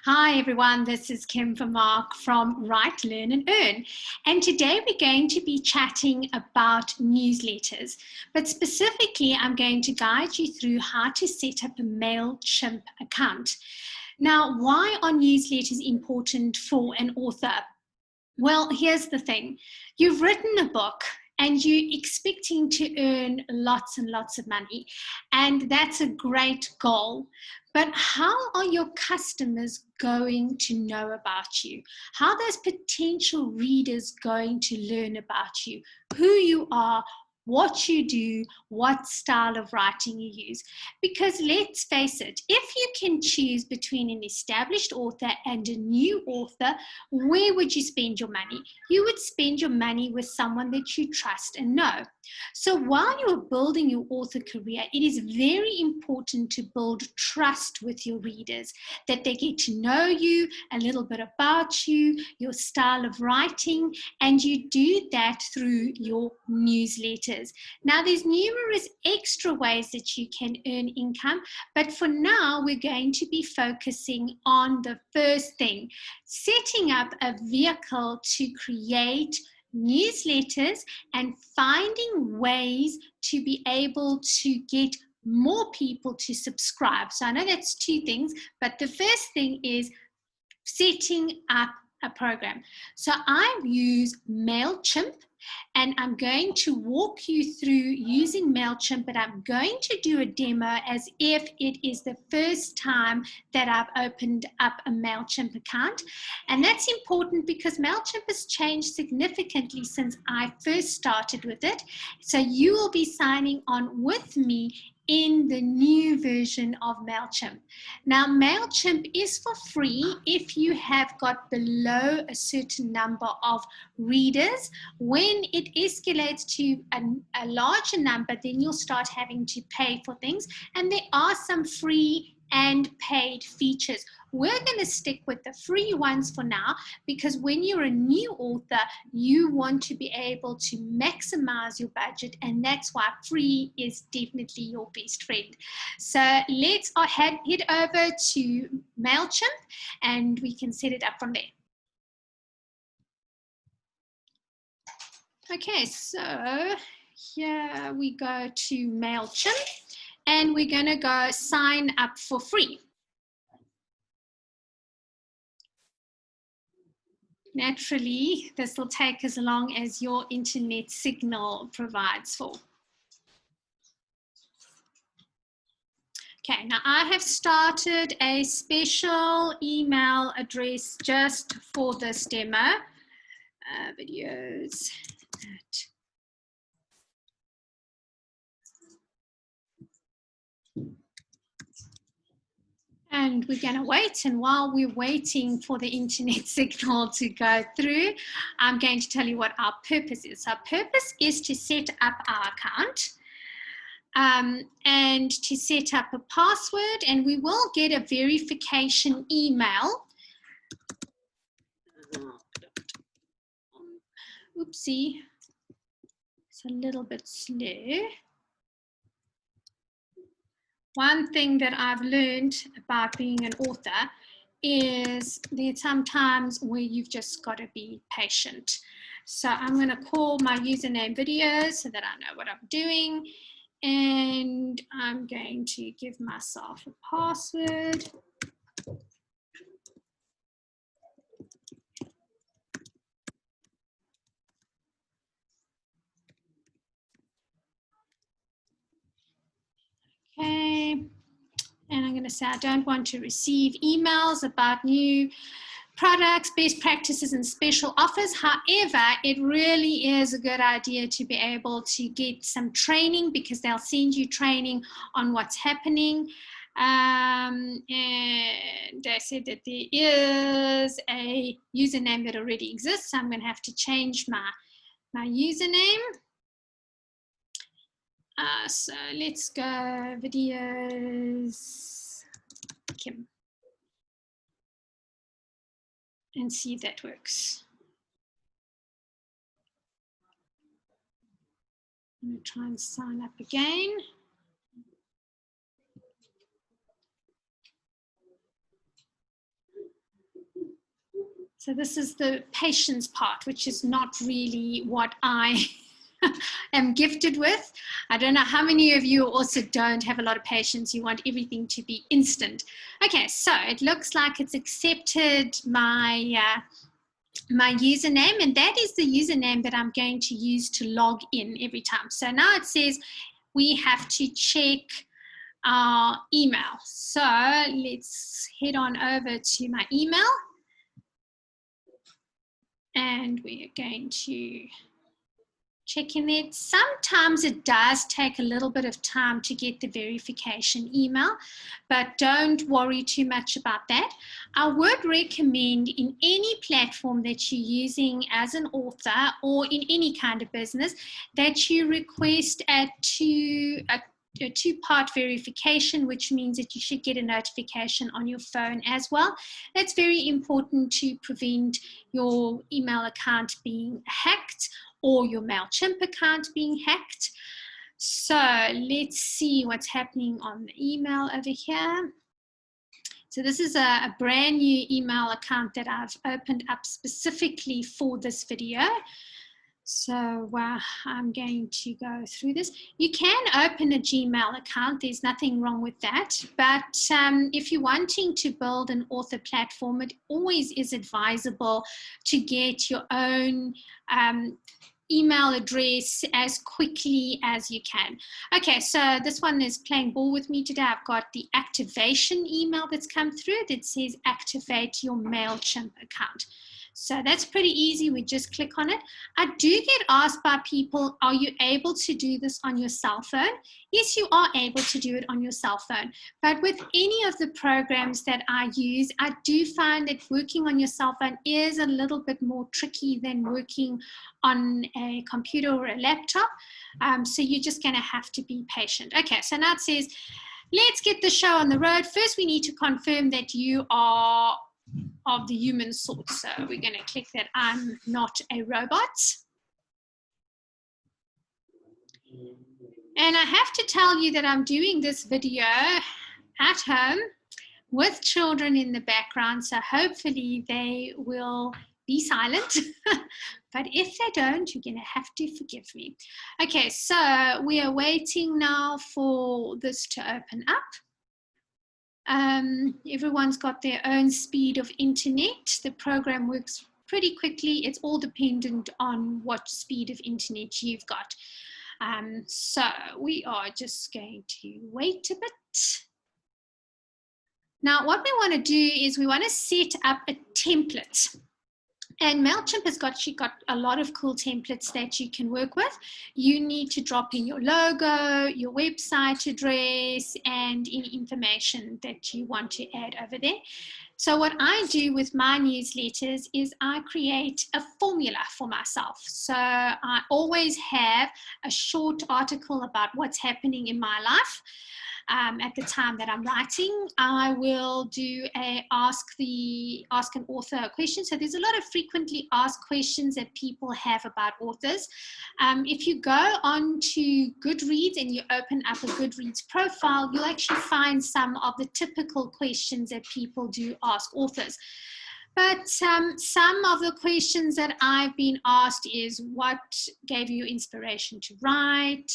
Hi everyone, this is Kim from Mark from Write, Learn and Earn. And today we're going to be chatting about newsletters. But specifically, I'm going to guide you through how to set up a Mailchimp account. Now, why are newsletters important for an author? Well, here's the thing. You've written a book and you're expecting to earn lots and lots of money. And that's a great goal. But how are your customers going to know about you? How are those potential readers going to learn about you, who you are, what you do, what style of writing you use? Because let's face it, if you can choose between an established author and a new author, where would you spend your money? You would spend your money with someone that you trust and know. So while you're building your author career, it is very important to build trust with your readers, that they get to know you, a little bit about you, your style of writing, and you do that through your newsletters. Now, there's numerous extra ways that you can earn income, but for now, we're going to be focusing on the first thing, setting up a vehicle to create newsletters and finding ways to be able to get more people to subscribe. So I know that's two things, but the first thing is setting up a program. So I use Mailchimp, and I'm going to walk you through using Mailchimp, but I'm going to do a demo as if it is the first time that I've opened up a Mailchimp account. And that's important because Mailchimp has changed significantly since I first started with it. So you will be signing on with me in the new version of Mailchimp. Now, Mailchimp is for free if you have got below a certain number of readers. When it escalates to a larger number, then you'll start having to pay for things. And there are some free and paid features. We're going to stick with the free ones for now, because when you're a new author, you want to be able to maximize your budget, and that's why free is definitely your best friend. So let's head over to Mailchimp and we can set it up from there. Okay, so here we go to Mailchimp and we're going to go sign up for free. Naturally, this will take as long as your internet signal provides for. Okay, now I have started a special email address just for this demo. Videos. And we're going to wait, and while we're waiting for the internet signal to go through, I'm going to tell you what our purpose is. Our purpose is to set up our account and to set up a password, and we will get a verification email. Oopsie, it's a little bit slow. One thing that I've learned about being an author is there's some times where you've just got to be patient. So I'm going to call my username videos so that I know what I'm doing. And I'm going to give myself a password. Okay, and I'm going to say I don't want to receive emails about new products, best practices, and special offers. However, it really is a good idea to be able to get some training, because they'll send you training on what's happening. And they said that there is a username that already exists, so I'm going to have to change my username. So let's go videos, Kim, and see if that works. I'm going to try and sign up again. So this is the patience part, which is not really what I am gifted with. I don't know how many of you also don't have a lot of patience. You want everything to be instant. Okay, so it looks like it's accepted my username, and that is the username that I'm going to use to log in every time. So now it says we have to check our email. So let's head on over to my email. And we are going to check in there. Sometimes it does take a little bit of time to get the verification email, but don't worry too much about that. I would recommend in any platform that you're using as an author or in any kind of business that you request a two-part verification, which means that you should get a notification on your phone as well. That's very important to prevent your email account being hacked or your Mailchimp account being hacked. So let's see what's happening on the email over here. So this is a brand new email account that I've opened up specifically for this video. So I'm going to go through this. You can open a Gmail account. There's nothing wrong with that. But if you're wanting to build an author platform, it always is advisable to get your own email address as quickly as you can. Okay, so this one is playing ball with me today. I've got the activation email that's come through that says activate your Mailchimp account. So that's pretty easy. We just click on it. I do get asked by people, are you able to do this on your cell phone? Yes, you are able to do it on your cell phone. But with any of the programs that I use, I do find that working on your cell phone is a little bit more tricky than working on a computer or a laptop. So you're just going to have to be patient. Okay, so now it says, let's get the show on the road. First, we need to confirm that you are of the human sort. So we're going to click that I'm not a robot. And I have to tell you that I'm doing this video at home with children in the background. So hopefully they will be silent. But if they don't, you're going to have to forgive me. Okay, so we are waiting now for this to open up. Everyone's got their own speed of internet. The program works pretty quickly. It's all dependent on what speed of internet you've got. So we are just going to wait a bit. Now, what we want to do is we want to set up a template. And Mailchimp has got a lot of cool templates that you can work with. You need to drop in your logo, your website address, and any information that you want to add over there. So what I do with my newsletters is I create a formula for myself. So I always have a short article about what's happening in my life. At the time that I'm writing, I will do a ask an author a question. So there's a lot of frequently asked questions that people have about authors. If you go on to Goodreads and you open up a Goodreads profile, you'll actually find some of the typical questions that people do ask authors. But some of the questions that I've been asked is, what gave you inspiration to write?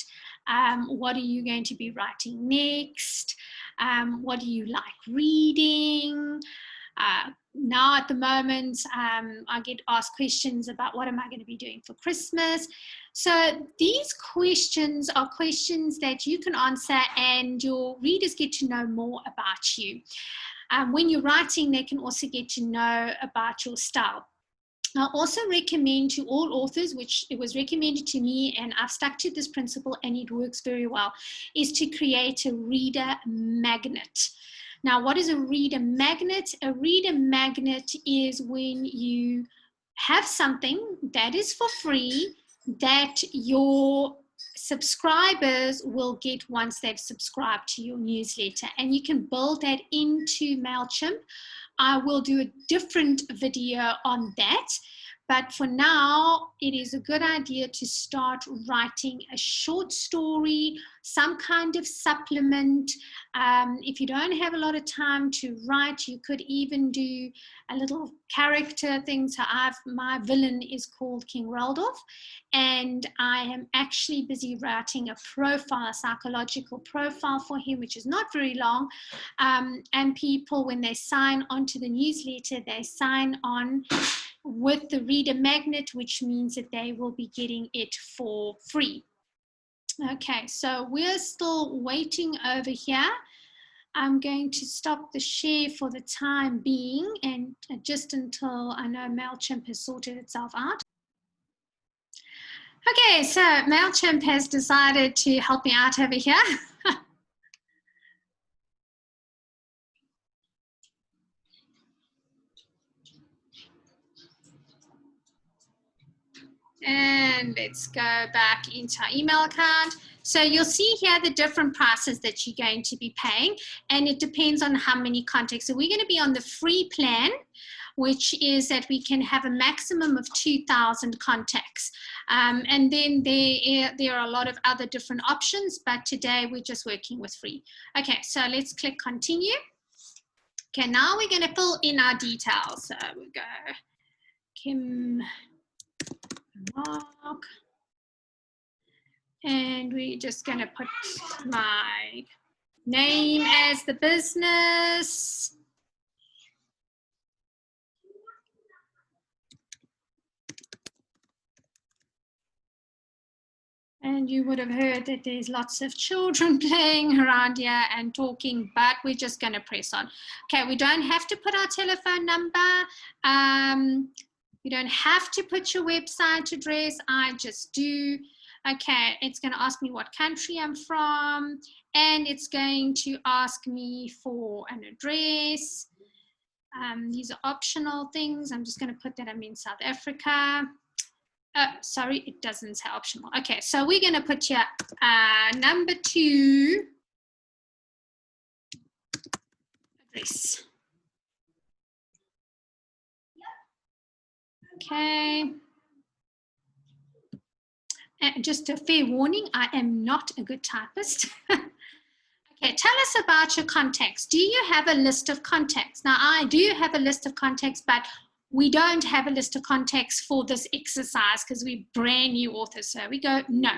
What are you going to be writing next? What do you like reading? Now at the moment, I get asked questions about what am I going to be doing for Christmas. So these questions are questions that you can answer and your readers get to know more about you. When you're writing, they can also get to know about your style. I also recommend to all authors, which it was recommended to me, and I've stuck to this principle and it works very well, is to create a reader magnet. Now, what is a reader magnet? A reader magnet is when you have something that is for free that your subscribers will get once they've subscribed to your newsletter, and you can build that into Mailchimp. I will do a different video on that, But for now, it is a good idea to start writing a short story, some kind of supplement. If you don't have a lot of time to write, you could even do a little character thing. So my villain is called King Raldolph, and I am actually busy writing a profile, a psychological profile for him, which is not very long. And people, when they sign onto the newsletter, they sign on with the reader magnet, which means that they will be getting it for free. Okay, so we're still waiting over here. I'm going to stop the share for the time being, and just until I know Mailchimp has sorted itself out. Okay, so Mailchimp has decided to help me out over here. And let's go back into our email account. So you'll see here the different prices that you're going to be paying, and it depends on how many contacts. So we're going to be on the free plan, which is that we can have a maximum of 2,000 contacts. And then there are a lot of other different options, but today we're just working with free. Okay, so let's click continue. Okay, now we're going to fill in our details. So we go Kim, Mark, and we're just going to put my name as the business. And you would have heard that there's lots of children playing around here and talking, but we're just going to press on. Okay, we don't have to put our telephone number. You don't have to put your website address. I just do. Okay, it's going to ask me what country I'm from, and it's going to ask me for an address. These are optional things. I'm just going to put that I'm in South Africa. Sorry, it doesn't say optional. Okay, so we're going to put here number 2 address. Okay. And just a fair warning, I am not a good typist. Okay, tell us about your contacts. Do you have a list of contacts? Now, I do have a list of contacts, but we don't have a list of contacts for this exercise because we're brand new authors. So we go, no.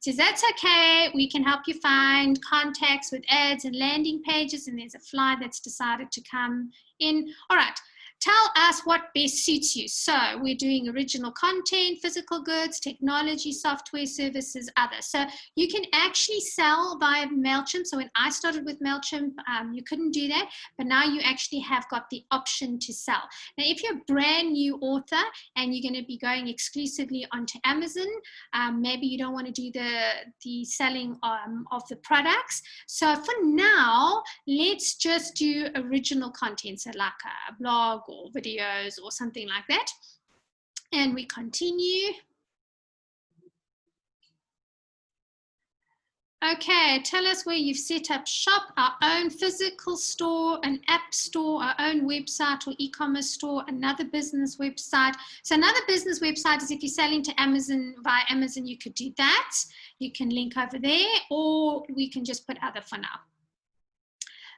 Says that's okay. We can help you find contacts with ads and landing pages. And there's a fly that's decided to come in. All right. Tell us what best suits you. So we're doing original content, physical goods, technology, software, services, others. So you can actually sell via MailChimp. So when I started with MailChimp, you couldn't do that, but now you actually have got the option to sell. Now, if you're a brand new author and you're going to be going exclusively onto Amazon, maybe you don't want to do the selling of the products. So for now, let's just do original content, so like a blog or videos or something like that. And we continue. Okay, tell us where you've set up shop, our own physical store, an app store, our own website or e-commerce store, another business website. So another business website is if you're selling to Amazon, via Amazon, you could do that. You can link over there, or we can just put other for now.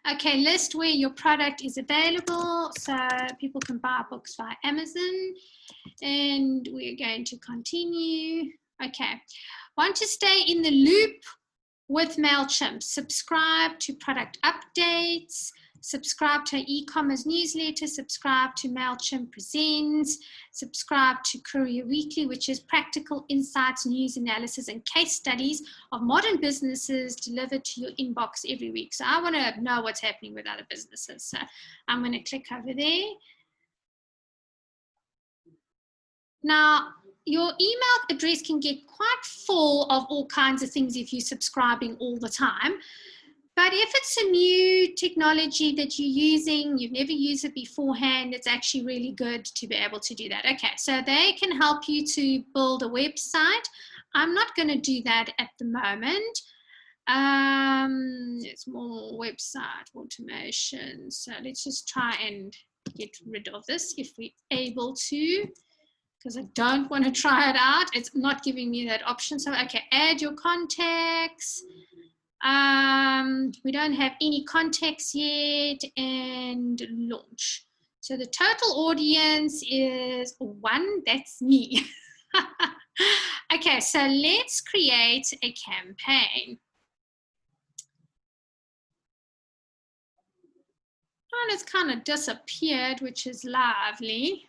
Okay, list where your product is available, so people can buy books via Amazon, and we're going to continue. Okay, want to stay in the loop with MailChimp? Subscribe to product updates, subscribe to e-commerce newsletter, subscribe to Mailchimp Presents, subscribe to Courier Weekly, which is practical insights, news analysis, and case studies of modern businesses delivered to your inbox every week. So I want to know what's happening with other businesses. So I'm going to click over there. Now, your email address can get quite full of all kinds of things if you're subscribing all the time. But if it's a new technology that you're using, you've never used it beforehand, it's actually really good to be able to do that. Okay, so they can help you to build a website. I'm not going to do that at the moment. It's more website automation. So let's just try and get rid of this if we're able to. because I don't want to try it out. It's not giving me that option. So, okay, add your contacts. We don't have any contacts yet, and launch. So the total audience is 1. That's me. Okay, so let's create a campaign. And it's kind of disappeared, which is lovely.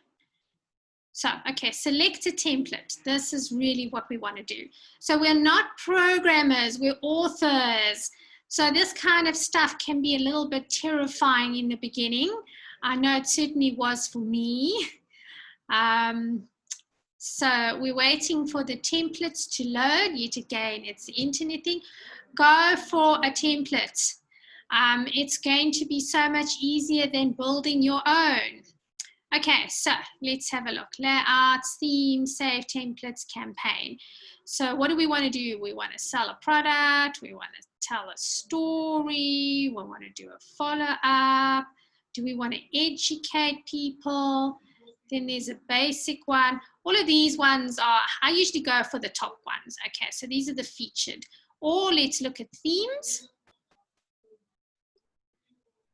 So, okay, select a template. This is really what we want to do. So we're not programmers, we're authors. So this kind of stuff can be a little bit terrifying in the beginning. I know it certainly was for me. So we're waiting for the templates to load. Yet again, it's the internet thing. Go for a template. It's going to be so much easier than building your own. Okay, so let's have a look. Layouts, themes, save templates, campaign. So what do we want to do? We want to sell a product. We want to tell a story. We want to do a follow-up. Do we want to educate people? Then there's a basic one. All of these ones are, I usually go for the top ones. Okay, so these are the featured. Or let's look at themes.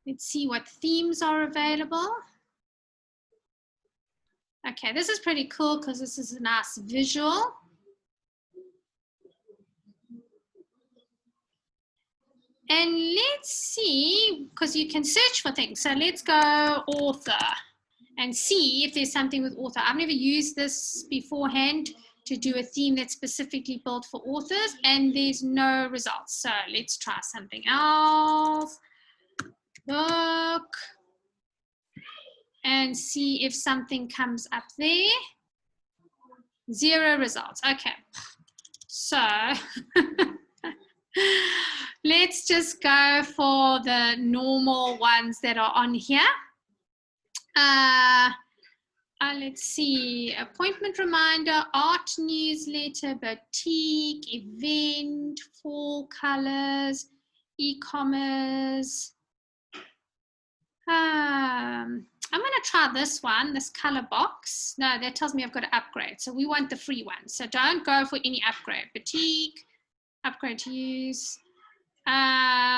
Let's see what themes are available. Okay, this is pretty cool because this is a nice visual. And let's see, because you can search for things. So let's go author and see if there's something with author. I've never used this beforehand to do a theme that's specifically built for authors, and there's no results. So let's try something else. Look and see if something comes up there. 0 results. Okay, so let's just go for the normal ones that are on here. Let's see, appointment reminder, art newsletter, boutique, event, fall colors, e-commerce. I'm going to try this one, this color box. No, that tells me I've got to upgrade. So we want the free one. So don't go for any upgrade. Boutique, upgrade to use. Let's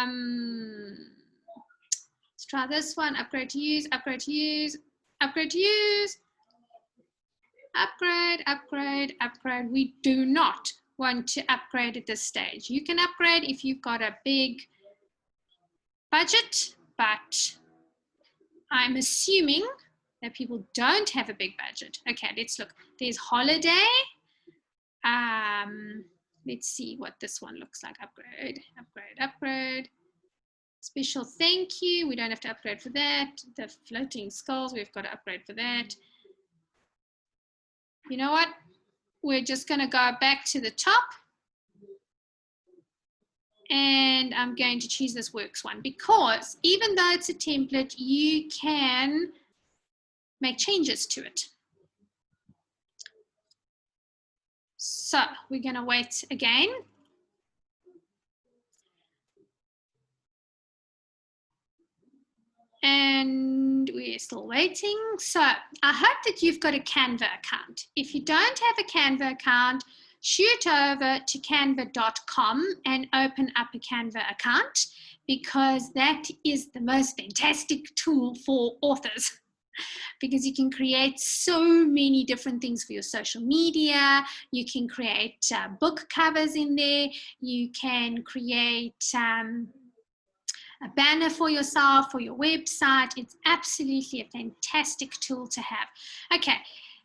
try this one, upgrade to use, upgrade to use, upgrade to use. Upgrade, upgrade, upgrade. We do not want to upgrade at this stage. You can upgrade if you've got a big budget, but I'm assuming that people don't have a big budget. Okay, let's look. There's holiday. Let's see what this one looks like. Upgrade, upgrade, upgrade. Special thank you. We don't have to upgrade for that. The floating skulls, we've got to upgrade for that. You know what? We're just going to go back to the top. And I'm going to choose this works one because even though it's a template, you can make changes to it. So we're going to wait again. And we're still waiting. So I hope that you've got a Canva account. If you don't have a Canva account, shoot over to canva.com and open up a Canva account because that is the most fantastic tool for authors because you can create so many different things for your social media. You can create book covers in there. You can create a banner for yourself, for your website. It's absolutely a fantastic tool to have. Okay,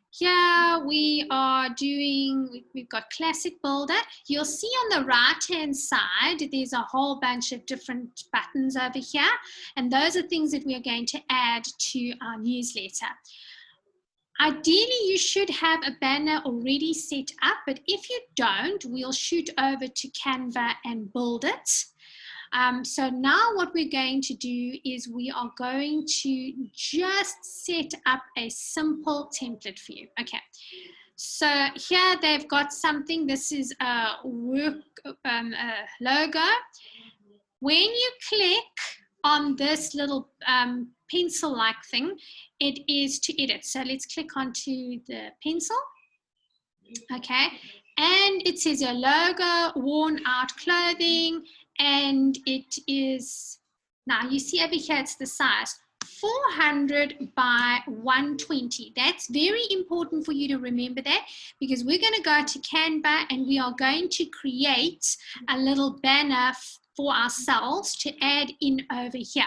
here we are doing, we've got Classic Builder. You'll see on the right-hand side, there's a whole bunch of different buttons over here. And those are things that we are going to add to our newsletter. Ideally, you should have a banner already set up, but if you don't, we'll shoot over to Canva and build it. So now what we're going to do is we are going to just set up a simple template for you. Okay, so here they've got something. This is a work logo. When you click on this little pencil-like thing, it is to edit. So let's click onto the pencil Okay, and it says your logo, worn out clothing, and it is, now you see over here, it's the size 400 by 120. That's very important for you to remember that, because we're going to go to Canva and we are going to create a little banner for ourselves to add in over here.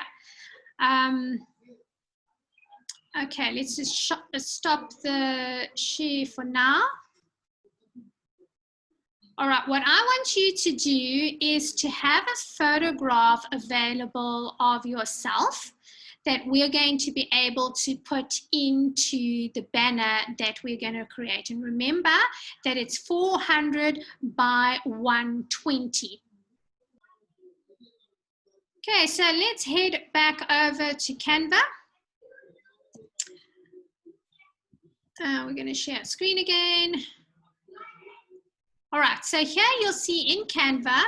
Okay, let's just stop the share for now. All right, what I want you to do is to have a photograph available of yourself that we're going to be able to put into the banner that we're going to create. And remember that it's 400 by 120. Okay, so let's head back over to Canva. We're going to share screen again. All right, so here you'll see in Canva,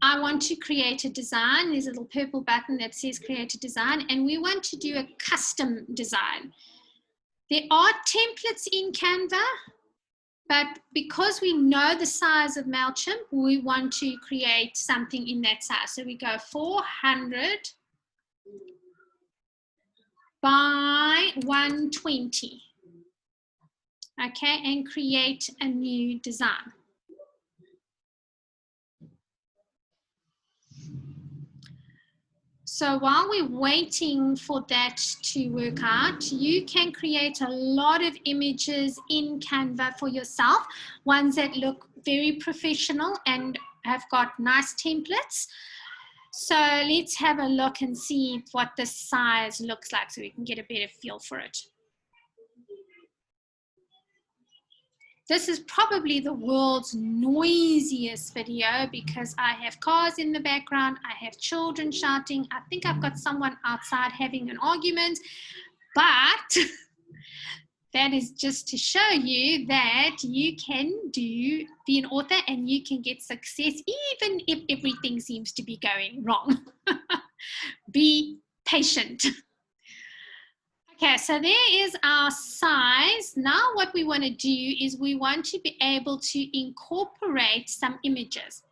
I want to create a design. There's a little purple button that says create a design, and we want to do a custom design. There are templates in Canva, but because we know the size of Mailchimp, we want to create something in that size. So we go 400 by 120. Okay, and create a new design. So while we're waiting for that to work out, you can create a lot of images in Canva for yourself, ones that look very professional and have got nice templates. So let's have a look and see what the size looks like so we can get a better feel for it. This is probably the world's noisiest video because I have cars in the background, I have children shouting, I think I've got someone outside having an argument, but that is just to show you that you can be an author and you can get success even if everything seems to be going wrong. Be patient. Okay, so there is our size. Now what we want to do is we want to be able to incorporate some images.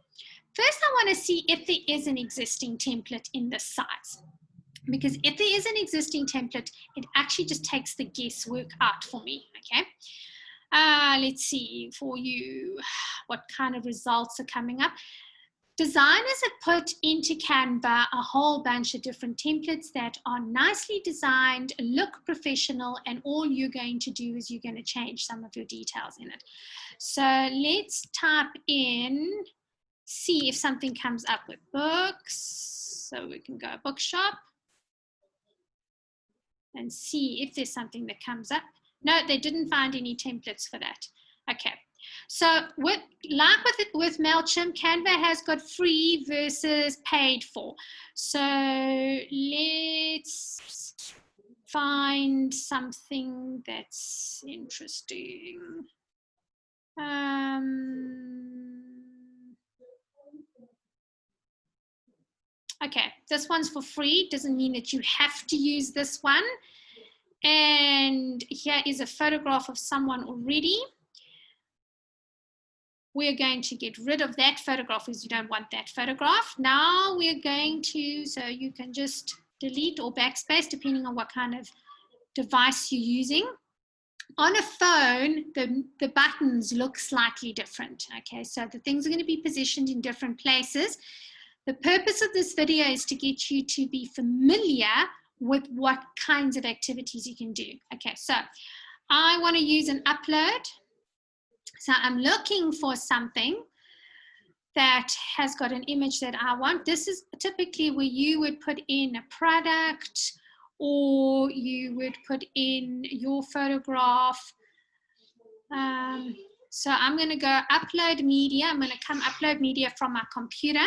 First, I want to see if there is an existing template in this size. Because if there is an existing template, it actually just takes the guesswork out for me, okay? Let's see for you what kind of results are coming up. Designers have put into Canva a whole bunch of different templates that are nicely designed, look professional, and all you're going to do is you're going to change some of your details in it. So let's type in, see if something comes up with books. So we can go bookshop and see if there's something that comes up. No, they didn't find any templates for that. Okay. So with Mailchimp, Canva has got free versus paid for. So let's find something that's interesting. Okay, this one's for free. Doesn't mean that you have to use this one. And here is a photograph of someone already. We're going to get rid of that photograph because you don't want that photograph. Now we're going to, so you can just delete or backspace depending on what kind of device you're using. On a phone, the buttons look slightly different, okay? So the things are going to be positioned in different places. The purpose of this video is to get you to be familiar with what kinds of activities you can do. Okay, so I want to use an upload. So I'm looking for something that has got an image that I want. This is typically where you would put in a product or you would put in your photograph. So I'm going to go upload media. I'm going to come upload media from my computer.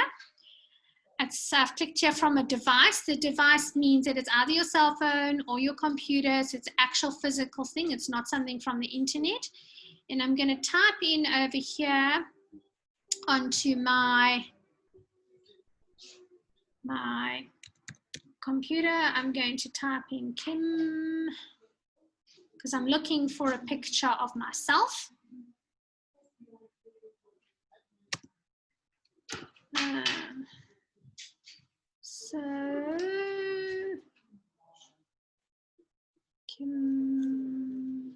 I've clicked here from a device. The device means that it's either your cell phone or your computer. So it's an actual physical thing. It's not something from the internet. And I'm going to type in over here onto my computer. I'm going to type in Kim because I'm looking for a picture of myself. So, Kim.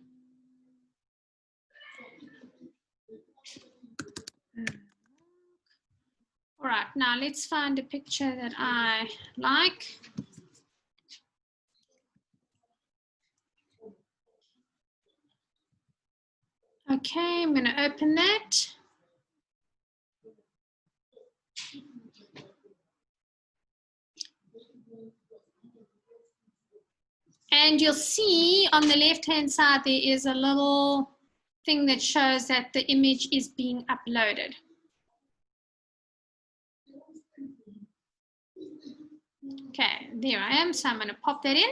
All right, now let's find a picture that I like. Okay, I'm going to open that. And you'll see on the left-hand side, there is a little thing that shows that the image is being uploaded. Okay, there I am. So I'm going to pop that in.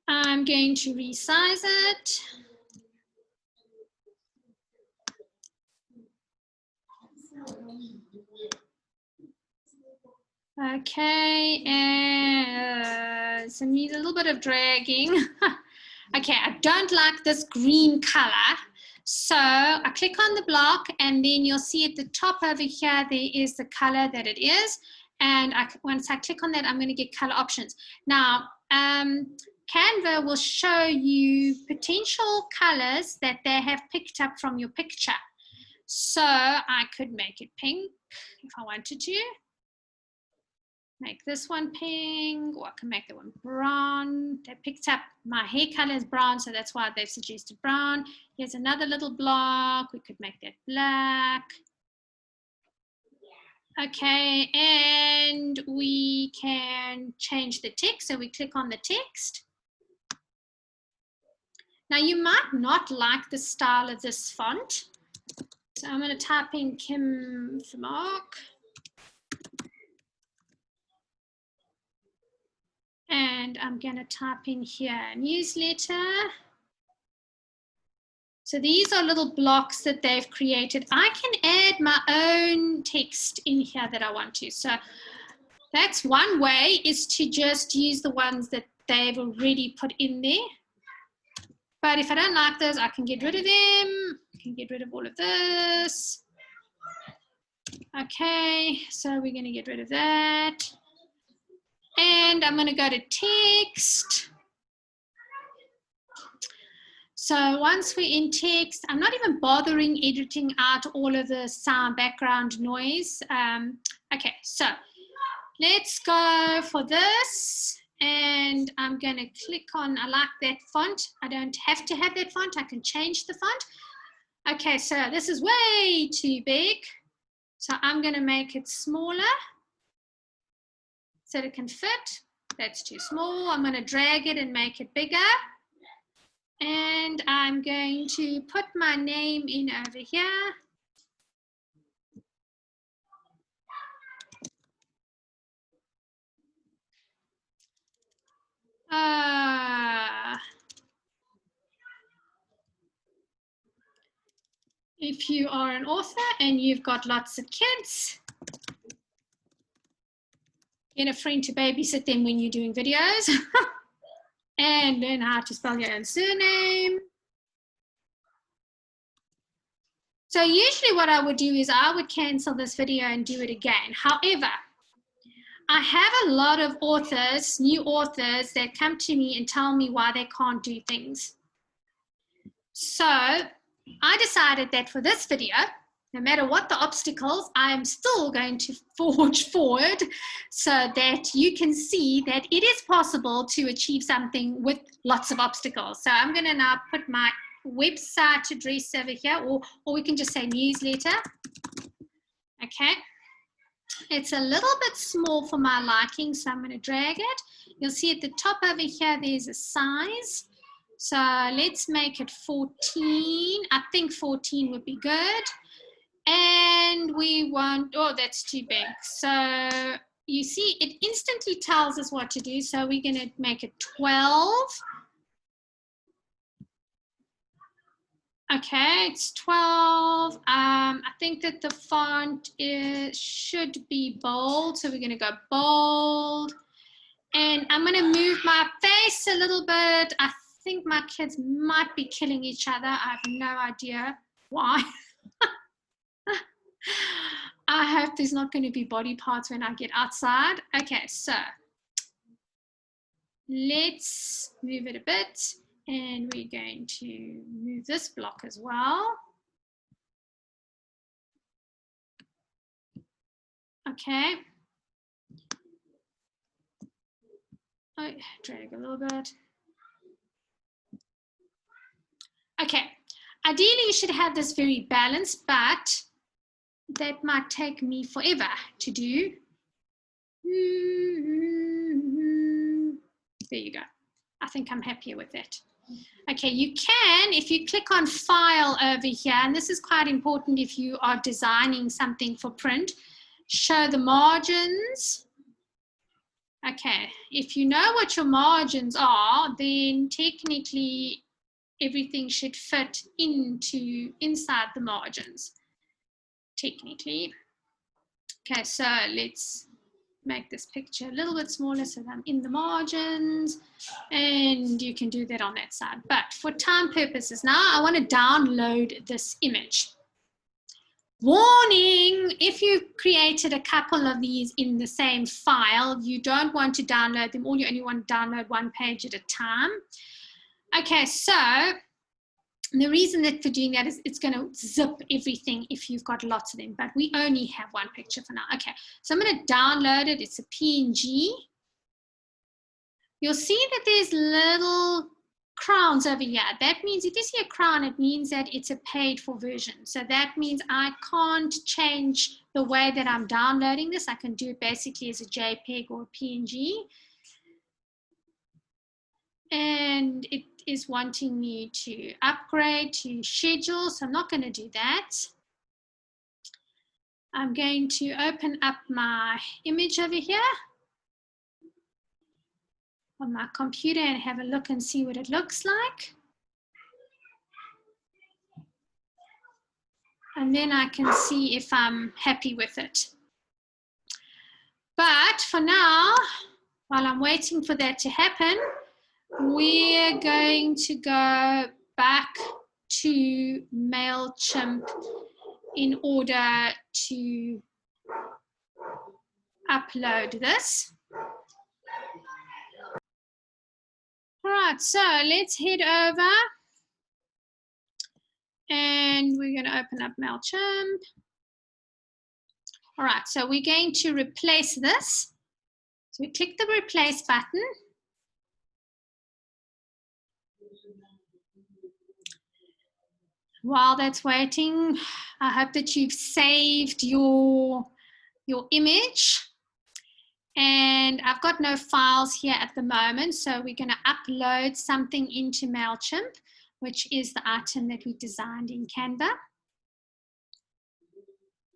I'm going to resize it. Okay, and so needs a little bit of dragging. Okay, I don't like this green color. So I click on the block and then you'll see at the top over here, there is the color that it is. And once I click on that, I'm going to get color options. Now, Canva will show you potential colors that they have picked up from your picture. So I could make it pink if I wanted to. Make this one pink, or I can make that one brown. They picked up my hair color is brown, so that's why they've suggested brown. Here's another little block. We could make that black. Okay, and we can change the text. So we click on the text. Now you might not like the style of this font. So I'm going to type in Kim for Mark. And I'm going to type in here, newsletter. So these are little blocks that they've created. I can add my own text in here that I want to. So that's one way, is to just use the ones that they've already put in there. But if I don't like those, I can get rid of them. I can get rid of all of this. Okay, so we're going to get rid of that. And I'm going to go to text. So once we're in text, I'm not even bothering editing out all of the sound background noise. Okay, so let's go for this. And I'm going to click on, I like that font. I don't have to have that font. I can change the font. Okay, so this is way too big. So I'm going to make it smaller so it can fit. That's too small. I'm going to drag it and make it bigger. And I'm going to put my name in over here. If you are an author and you've got lots of kids, get a friend to babysit them when you're doing videos. And learn how to spell your own surname. So usually what I would do is I would cancel this video and do it again. However, I have a lot of authors, new authors, that come to me and tell me why they can't do things. So I decided that for this video, no matter what the obstacles, I am still going to forge forward so that you can see that it is possible to achieve something with lots of obstacles. So I'm going to now put my website address over here, or we can just say newsletter. Okay. It's a little bit small for my liking, so I'm going to drag it. You'll see at the top over here, there's a size. So let's make it 14. I think 14 would be good. And we want, oh, that's too big. So you see, it instantly tells us what to do. So we're going to make it 12. Okay, it's 12. I think that the font should be bold. So we're going to go bold. And I'm going to move my face a little bit. I think my kids might be killing each other. I have no idea why. I hope there's not going to be body parts when I get outside. Okay, so let's move it a bit, and we're going to move this block as well. Okay. Oh, drag a little bit. Okay. Ideally, you should have this very balanced, but that might take me forever to do. There you go. I think I'm happier with it. Okay, you can, if you click on File over here, and this is quite important if you are designing something for print, show the margins. Okay, if you know what your margins are, then technically everything should fit inside the margins, technically. Okay, so let's make this picture a little bit smaller so that I'm in the margins, and you can do that on that side. But for time purposes now, I want to download this image. Warning, if you created a couple of these in the same file, you don't want to download them, or you only want to download one page at a time. Okay, so the reason that for doing that is it's going to zip everything if you've got lots of them, but we only have one picture for now. Okay, so I'm going to download it. It's a PNG. You'll see that there's little crowns over here. That means if you see a crown, it means that it's a paid for version. So that means I can't change the way that I'm downloading this. I can do it basically as a JPEG or a PNG. And it is wanting me to upgrade to schedule, so I'm not going to do that. I'm going to open up my image over here on my computer and have a look and see what it looks like. And then I can see if I'm happy with it. But for now, while I'm waiting for that to happen, we're going to go back to Mailchimp in order to upload this. All right, so let's head over and we're going to open up Mailchimp. All right, so we're going to replace this. So we click the replace button. While that's waiting, I hope that you've saved your image. And I've got no files here at the moment, so we're going to upload something into Mailchimp, which is the item that we designed in Canva.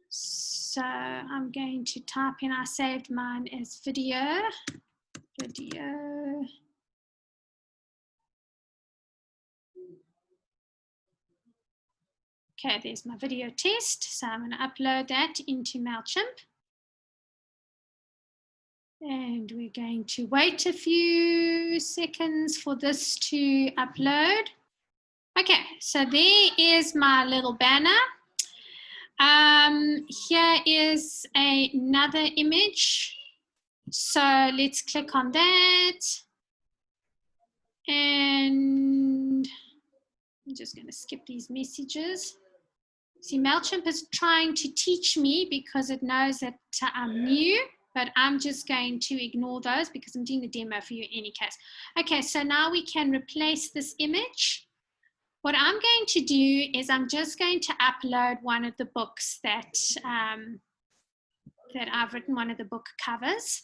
So I'm going to type in, I saved mine as video. Okay, there's my video test. So I'm going to upload that into Mailchimp. And we're going to wait a few seconds for this to upload. Okay, so there is my little banner. Here is another image. So let's click on that. And I'm just going to skip these messages. See, Mailchimp is trying to teach me because it knows that I'm new. But I'm just going to ignore those because I'm doing the demo for you in any case. Okay, so now we can replace this image. What I'm going to do is I'm just going to upload one of the books that, that I've written, one of the book covers.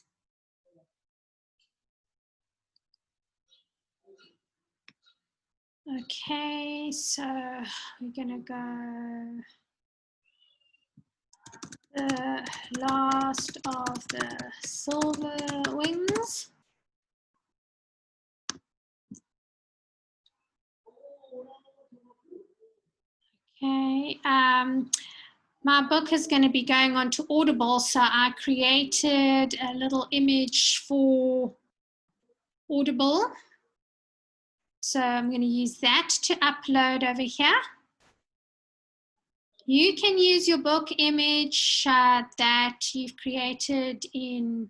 Okay, so we're gonna go the last of the silver wings. Okay, my book is going to be going on to Audible, so I created a little image for Audible. So I'm going to use that to upload over here. You can use your book image that you've created in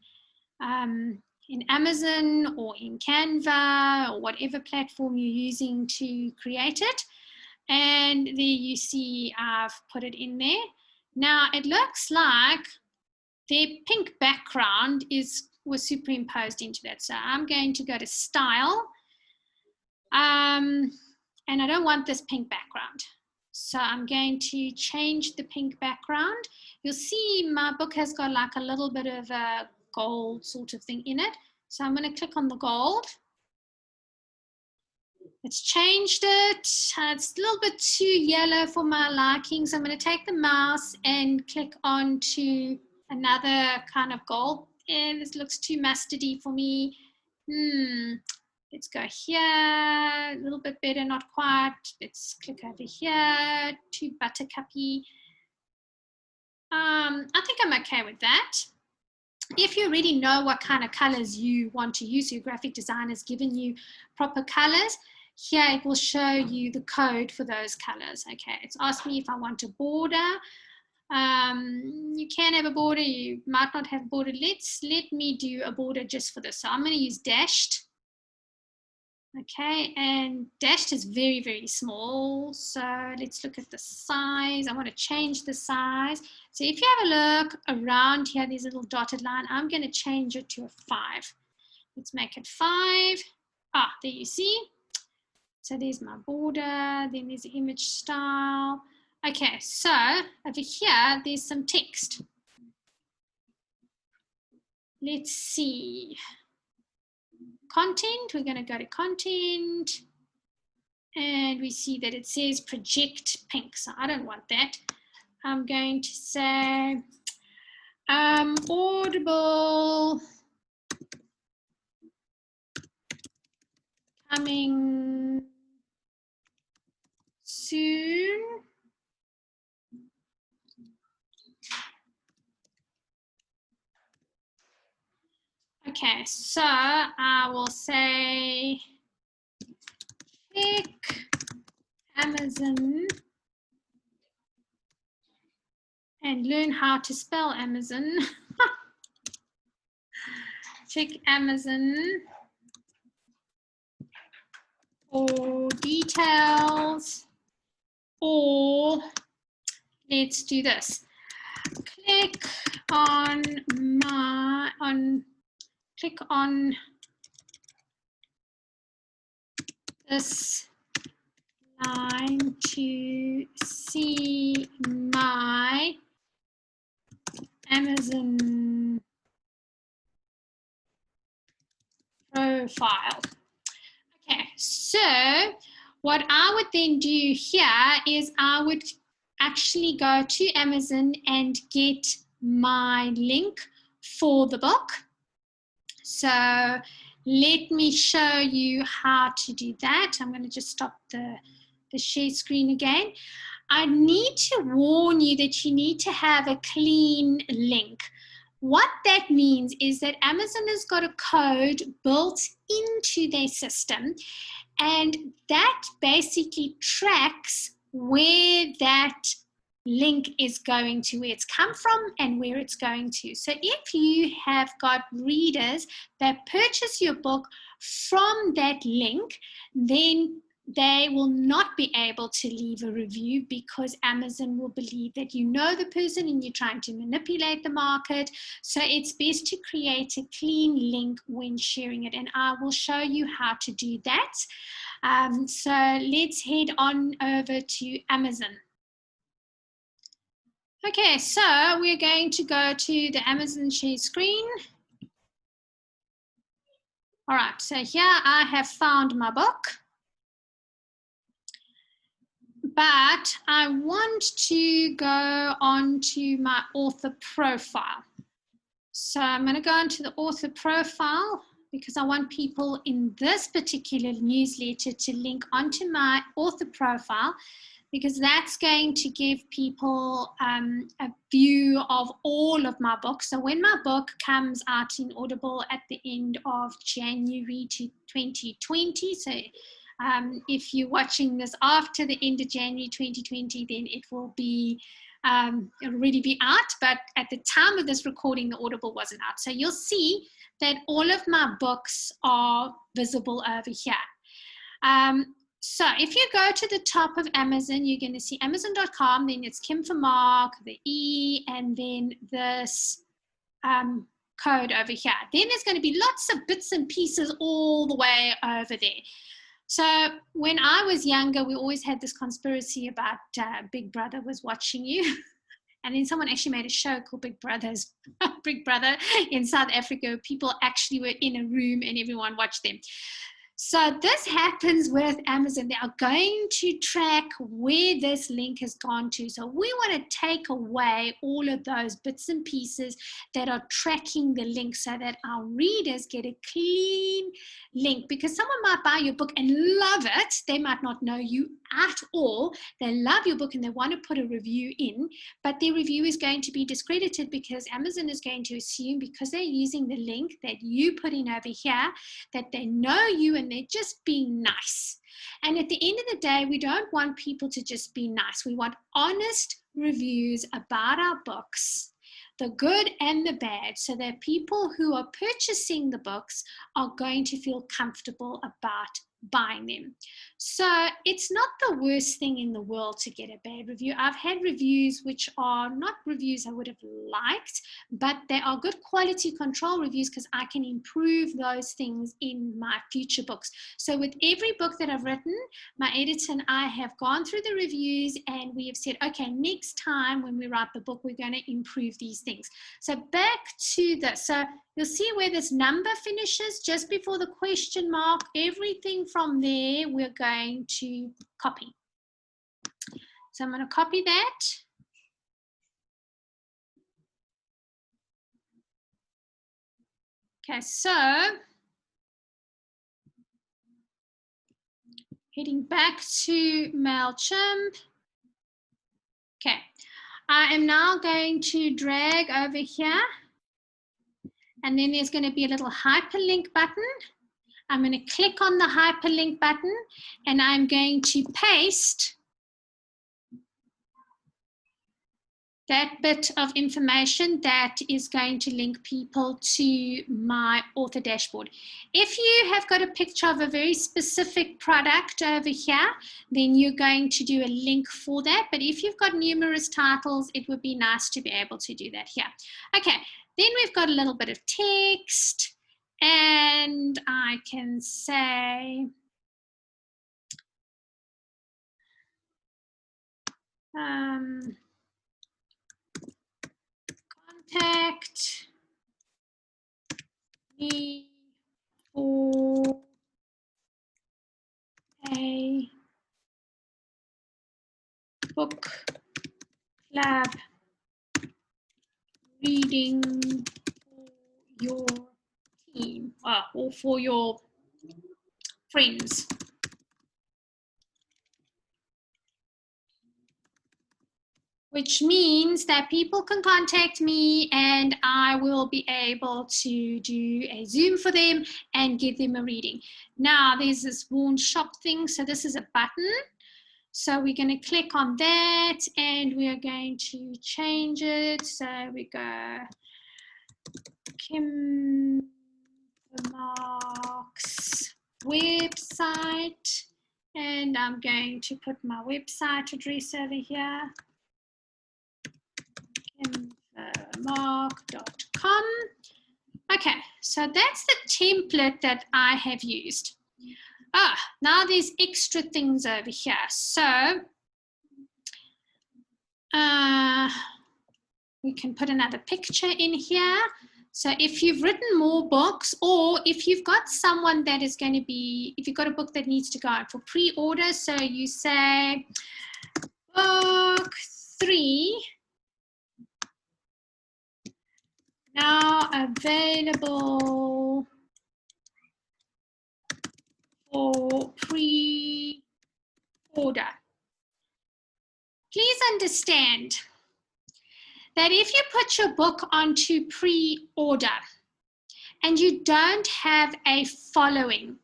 Amazon or in Canva or whatever platform you're using to create it. And there you see I've put it in there. Now it looks like their pink background was superimposed into that. So I'm going to go to Style. And I don't want this pink background. So I'm going to change the pink background. You'll see my book has got like a little bit of a gold sort of thing in it. So I'm going to click on the gold. It's changed it. It's a little bit too yellow for my liking. So I'm going to take the mouse and click on to another kind of gold. And this looks too mustardy for me. Let's go here, a little bit better, not quite. Let's click over here, too buttercuppy. I think I'm okay with that. If you already know what kind of colors you want to use, your graphic designer's given you proper colors, here it will show you the code for those colors. Okay, it's asked me if I want a border. You can have a border, you might not have a border. Let me do a border just for this. So I'm going to use dashed. Okay, and dashed is very, very small. So let's look at the size. I want to change the size. So if you have a look around here, there's a little dotted line. I'm going to change it to a 5. Let's make it 5. Ah, there you see. So there's my border. Then there's the image style. Okay, so over here, there's some text. Let's see. Content, we're going to go to content. And we see that it says project pink. So I don't want that. I'm going to say Audible coming soon. Okay, so I will say click Amazon and learn how to spell Amazon. Check Amazon for details, or let's do this. Click on this line to see my Amazon profile. Okay, so what I would then do here is I would actually go to Amazon and get my link for the book. So let me show you how to do that. I'm going to just stop the share screen again. I need to warn you that you need to have a clean link. What that means is that Amazon has got a code built into their system, and that basically tracks where that link is going to, where it's come from and where it's going to. So if you have got readers that purchase your book from that link, then they will not be able to leave a review because Amazon will believe that you know the person and you're trying to manipulate the market. So it's best to create a clean link when sharing it, and I will show you how to do that. So let's head on over to Amazon. Okay, so we're going to go to the Amazon share screen. All right, so here I have found my book, but I want to go on to my author profile. So I'm going to go into the author profile because I want people in this particular newsletter to link onto my author profile, because that's going to give people a view of all of my books. So when my book comes out in Audible at the end of January 2020, so If you're watching this after the end of January 2020, then it will be it'll already be out, but at the time of this recording, the Audible wasn't out. So you'll see that all of my books are visible over here. So if you go to the top of Amazon, you're going to see Amazon.com, then it's Kim for Mark, the E, and then this code over here. Then there's going to be lots of bits and pieces all the way over there. So when I was younger, we always had this conspiracy about Big Brother was watching you. And then someone actually made a show called Big Brother in South Africa. People actually were in a room and everyone watched them. So this happens with Amazon. They are going to track where this link has gone to. So we want to take away all of those bits and pieces that are tracking the link so that our readers get a clean link, because someone might buy your book and love it. They might not know you at all. They love your book and they want to put a review in, but their review is going to be discredited because Amazon is going to assume, because they're using the link that you put in over here, that they know you and they're just being nice. And at the end of the day, we don't want people to just be nice. We want honest reviews about our books, the good and the bad, so that people who are purchasing the books are going to feel comfortable about buying them. So it's not the worst thing in the world to get a bad review. I've had reviews which are not reviews I would have liked, but they are good quality control reviews because I can improve those things in my future books. So with every book that I've written, my editor and I have gone through the reviews and we have said, okay, next time when we write the book, we're going to improve these things. So back to this. So you'll see where this number finishes just before the question mark. Everything from there we're going to copy. So I'm going to copy that. Okay, so heading back to Mailchimp. Okay, I am now going to drag over here, and then there's going to be a little hyperlink button. I'm going to click on the hyperlink button and I'm going to paste that bit of information that is going to link people to my author dashboard. If you have got a picture of a very specific product over here, then you're going to do a link for that. But if you've got numerous titles, it would be nice to be able to do that here. Okay, then we've got a little bit of text. And I can say, contact me for a book club reading for your team or for your friends. Which means that people can contact me and I will be able to do a Zoom for them and give them a reading. Now there's this worn shop thing. So this is a button. So we're going to click on that and we are going to change it. So we go Kim Mark's website, and I'm going to put my website address over here. Mark.com. Okay, so that's the template that I have used. Now there's extra things over here. So we can put another picture in here. So if you've written more books, or if you've got someone that is going to be, if you've got a book that needs to go out for pre-order, so you say book 3 now available for pre-order. Please understand that if you put your book onto pre-order and you don't have a following,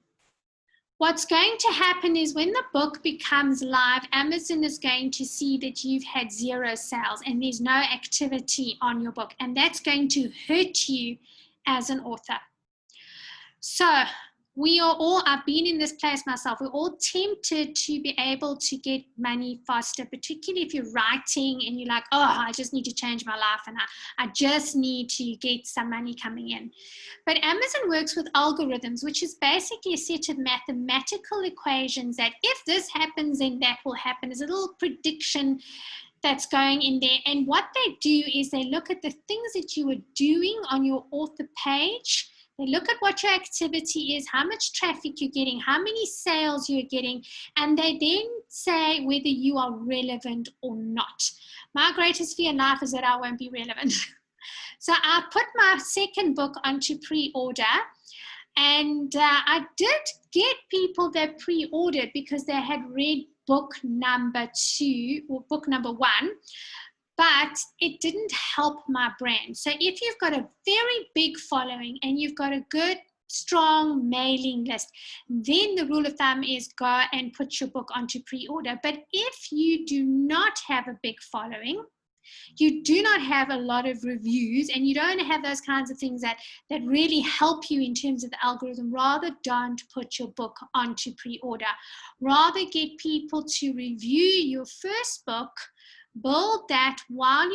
What's going to happen is when the book becomes live, Amazon is going to see that you've had 0 sales and there's no activity on your book, and that's going to hurt you as an author. So we are all, I've been in this place myself, we're all tempted to be able to get money faster, particularly if you're writing and you're like, oh, I just need to change my life and I just need to get some money coming in. But Amazon works with algorithms, which is basically a set of mathematical equations that if this happens, then that will happen. There's a little prediction that's going in there. And what they do is they look at the things that you are doing on your author page. They look at what your activity is, how much traffic you're getting, how many sales you're getting, and they then say whether you are relevant or not. My greatest fear in life is that I won't be relevant. So I put my second book onto pre-order, and I did get people that pre-ordered because they had read book number 2 or book number 1. But it didn't help my brand. So if you've got a very big following and you've got a good, strong mailing list, then the rule of thumb is go and put your book onto pre-order. But if you do not have a big following, you do not have a lot of reviews, and you don't have those kinds of things that really help you in terms of the algorithm, rather don't put your book onto pre-order. Rather get people to review your first book, build that while